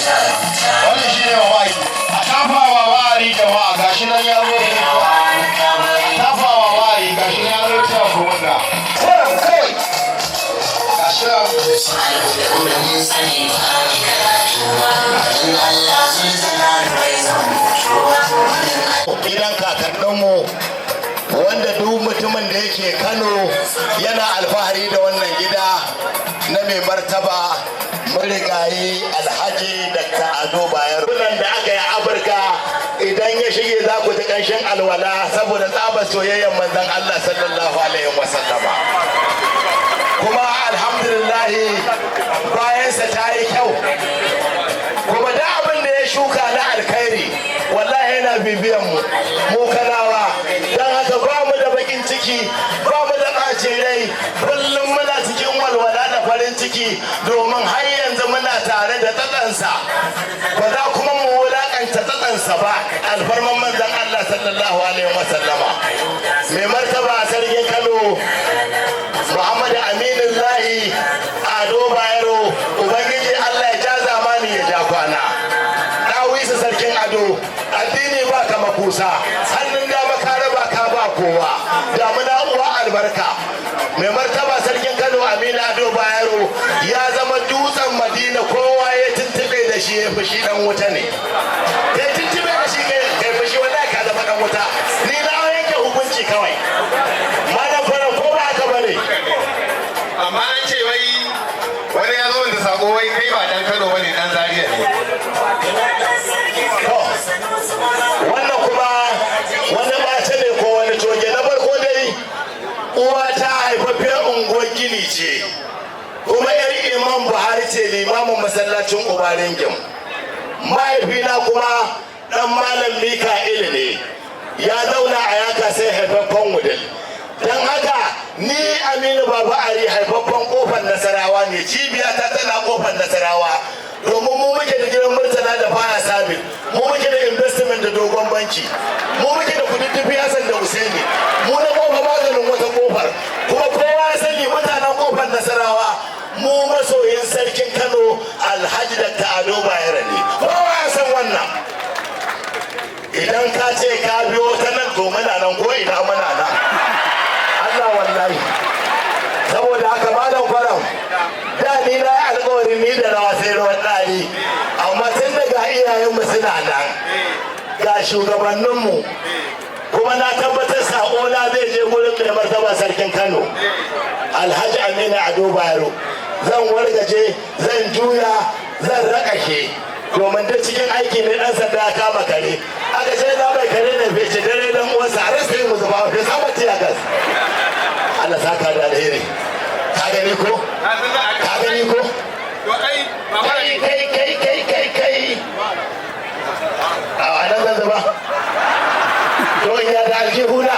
Wani shi ne mamaki. A tafawa wari jama'a gashi nan ya zo a tafawa wari gashi nan ya zo ta kuma kawai gashi gidan kakanninmu wanda duk mutumin da yake Kano yana alfahari da wannan gida na mai martaba marigayi Alhaji Dr. Ado Bayero. Kunan da aka yi Afirka idan ya shige za ku ji ƙanshin alwala saboda tsabar soyayyar manzon Allah sallallahu alaihi wasallama. Kuma alhamdulillahi bayansa ta yi kyau. Kuma da abin da ya shuka na alkhairi wallahi yana bibiyan mu Kanawa. Don haka ba mu da bakin ciki, ba mu da ɓacin rai, kullum muna cikin walwala da farin ciki domin har yanzu muna tare da tsatsansa. Ba za kuma mu wulaƙanta tsatsansa ba alfarman manzon Allah sallallahu alaihi wasallama. Mai martaba sarkin Kano Muhammadu Aminullahi Ado Bayero, Ubangiji Allah ya ja zamani ya ja kwana. Ɗawisu sarkin Ado, addini ba ka makusa, hannun dama ka raba ka ba kowa, damuna uwa albarka. Mai martaba sarkin Kano Aminu Ado Bayero ya zama dutsen Madina, kowa ya tuntube da shi ya fushi dan wuta ne. Ya tuntube da shi kai fushi wallahi ka zama dan wuta. Ni na yanke hukunci kawai. Malam faran ko ba haka bane. Amma an ce wani ya zo da sako wai kai ba dan Kano bane dan Zaria ne. Wannan kuma wani mace ne ko wani toge. Na farko dai uwa ta haifaffiyar unguwar Gini ce, kuma yar Imam Buhari ce limamin masallacin Ubaringim. Mahaifina kuma dan Malam Mika'il ne, ya zauna a yaka sai haifaffen Wudil. Don haka ni Aminu Baba Ari haifaffen kofar Nasarawa ne, cibiyata tana kofar Nasarawa. Domin mu muke da gidan Murtala da Faya Sabit, mu muke da investment da dogon banki, mu muke da kududdufi Hassan da Husaini, mu na kofa maganin wata kofar. Kuma kowa ya sani mutanen kofar Nasarawa mu masoyin sarkin Kano Alhaji Dr. Ado Bayero ne. Kowa ya san wannan. Idan ka ce ka biyo ta nan to muna nan ko ina muna nan. Allah wallahi. Saboda haka malam faram da ni na yi alƙawarin ni da rawa sai ruwan ɗari, amma tun daga iyayenmu suna nan ga shugabanninmu, kuma na tabbatar saƙona zai je gurin mai martaba sarkin Kano Alhaji Aminu Ado Bayero. Zan wargaje, zan juya, zan raƙashe, domin da cikin aiki ne ɗan sanda ya kama kare. Aka ce za mai kare ne fece dare dan uwansa a rasa yi musu ba fi sama tiyagas. Allah saka da alheri. Ka gani ko? Ka gani ko? Kai. A nan zan zuba. To in ya da aljihuna.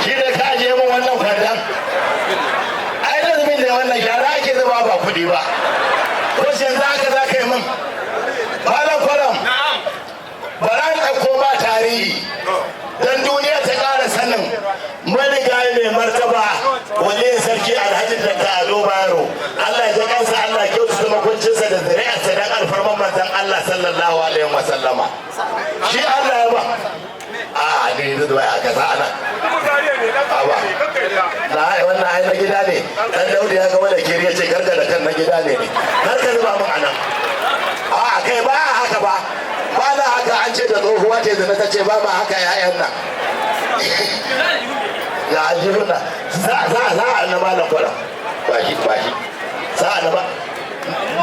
Shi da ka ajiye min wannan kwandon. Ai da zubin da wannan shara ake zuba ba kuɗi ba. Ko shi yanzu haka za ka yi min. Malam Kwaram. Bara in ɗauko ma tarihi. Don duniya ta ƙara sanin marigayi mai martaba waliyin sarki Alhaji Dr. Ado Bayero. Allah ya ji kansa, Allah kyautata makuncinsa da zuri'arsa dan alfarman manzon Allah sallallahu alaihi wa sallama. Shi Allah ya ba. A ne da zuwa aka sa ana. Aba. Na wannan ai na gida ne. Dan Daudu ya ga wanda kiri ya ce karka da kan na gida ne. Karka zuba mun anan. A kai ba haka ba. Ba na haka, an ce da tsohuwa ce da ta ce ba ma haka ya'yan nan. Ya aljihuna za a na malam Kwaram. Ba shi za a na ba.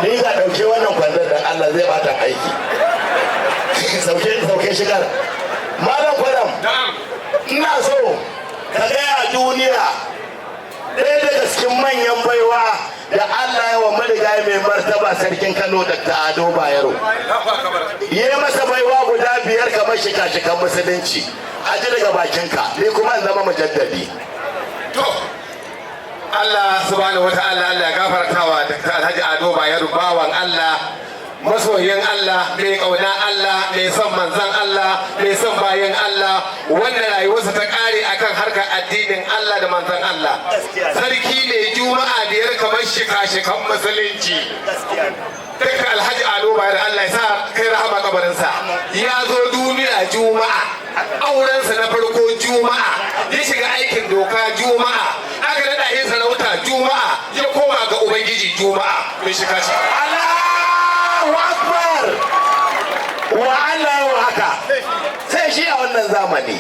Ni ga ɗauke wannan kwandon dan Allah zai bata aiki. Sauke shigar. Malam Kwaram, ina so ka gaya duniya ɗaya daga cikin manyan baiwa da Allah ya wa marigayi mai martaba sarkin Kano Dr. Ado Bayero. Ya masa baiwa guda 5 kamar shika-shikan musulunci. A ji daga bakinka, ni kuma in zama mujaddadi. To, Allah subhanahu wa ta'ala Allah ya gafartawa Dr. Alhaji Ado Bayero, bawan Allah, masoyin Allah, mai kauna Allah, mai son manzan Allah, mai son bayan Allah, wanda rayuwarsa ta kare akan harkar addinin Allah da manzan Allah. Sarki ne Juma'a 5 kamar shika-shikan musulunci. Dr. Alhaji Ado Bayero juma'a, aurensa na farko juma'a, ya shiga aikin doka juma'a, aka naɗa yin sarauta juma'a, ya koma ga ubangiji juma'a. Mai shiga ce Allahu Akbar wa Allahu haka sai shi a wannan zamani.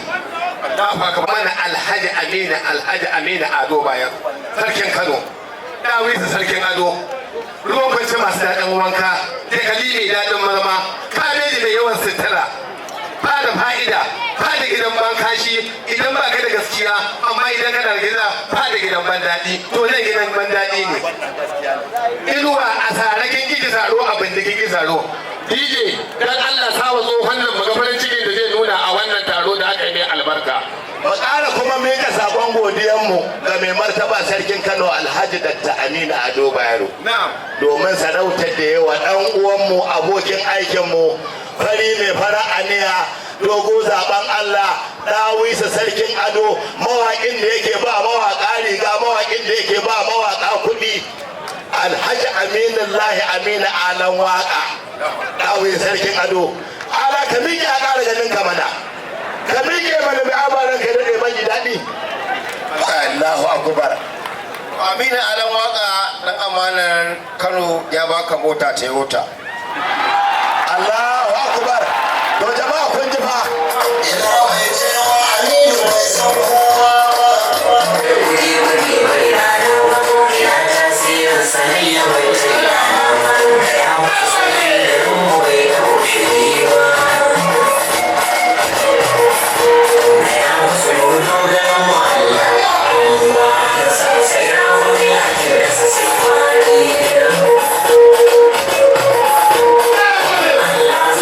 mana Alhaji Aminu Ado Bayero, sarkin Kano, Dawisu sarkin Ado, ruwan kwanci masu daɗin wanka, da kalili daɗin marma, kabeji mai yawan sutura, fada fa'ida, fada gidan bankashi, idan ba ka da gaskiya, amma idan kana da gida fada gidan ban daɗi, to nan gidan ban daɗi ne. Inuwa a sarakin gigi saro a bindigin gigi saro. DJ dan Allah sawa tsohon nan maga farin cikin da zai nuna a wannan taro da aka yi mai albarka. Mu ƙara kuma mika sakon godiyanmu ga mai martaba sarkin Kano Alhaji Dr. Aminu Ado Bayero. Domin sarautar da yawa ɗan uwanmu abokin aikinmu fari mai fara aniya dogo zaben Allah Dawisu sarkin Ado mawaƙin da yake ba mawaƙa riga mawaƙin da yake ba mawaƙa kuɗi Alhaji Aminu Alan waƙa Dawisu sarkin Ado ala ka miƙe a ƙara ganin ka mana ka miƙe mana mai abaran ka daɗe ban ji daɗi. Allahu Akbar. Aminu Alan waka dan amanar Kano ya baka mota Toyota. Allahu Akbar. To jama'a kun ji fa. Ina mai cewa Aminu bai san kowa ba. Ya tasirin sanayya bai ce ya ya wasu ilimin bai taushe ba. Ya wasu dogayen mu'alla. Ya sa sai ya wuri a kira sa sai kwari. Allah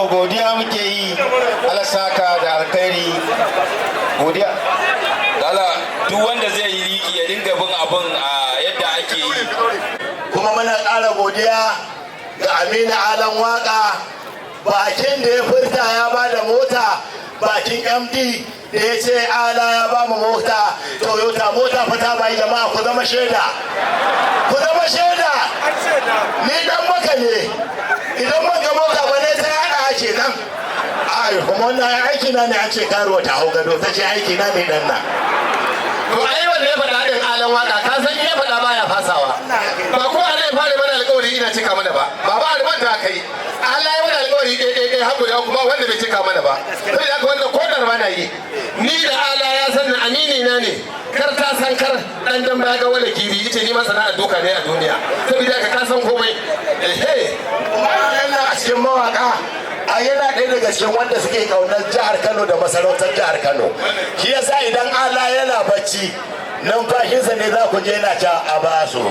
godiya muke yi alasaka da alkhairi godiya Dala duk wanda zai yi liki ya dinga bin abin a yadda ake yi. kuma muna ƙara godiya ga Aminu Alan Waka bakin da ya furta ya ba da mota bakin MD da ya ce Ala ya ba mu mota Toyota mota fata bai jama'a ku zama shaida ku zama shaida ni dan maka ne idan ban ga mota ba ne ta yada ake nan ai kuma wannan aiki na ne an ce karuwa ta hau gado ta ce aiki na ne dan nan to ai wanda ya faɗa din Alan Waka ka san ya faɗa baya fasawa ba ko Allah ya fara mana alƙawari ina cika mana ba baba alban ta kai Allah ya mana alƙawari dai haku da kuma wanda bai cika mana ba sai da wanda kodar mana yi ni da Allah ya san amini na ne kar ta san kar dan ba ga wala giri ita ni ma sana'ar duka ne a duniya saboda ka san komai yana a cikin mawaka a yana ɗaya daga cikin wanda suke kaunar jihar Kano da masarautar jihar Kano shi yasa idan Allah yana bacci numfashinsa ne za ku je yana ta abasu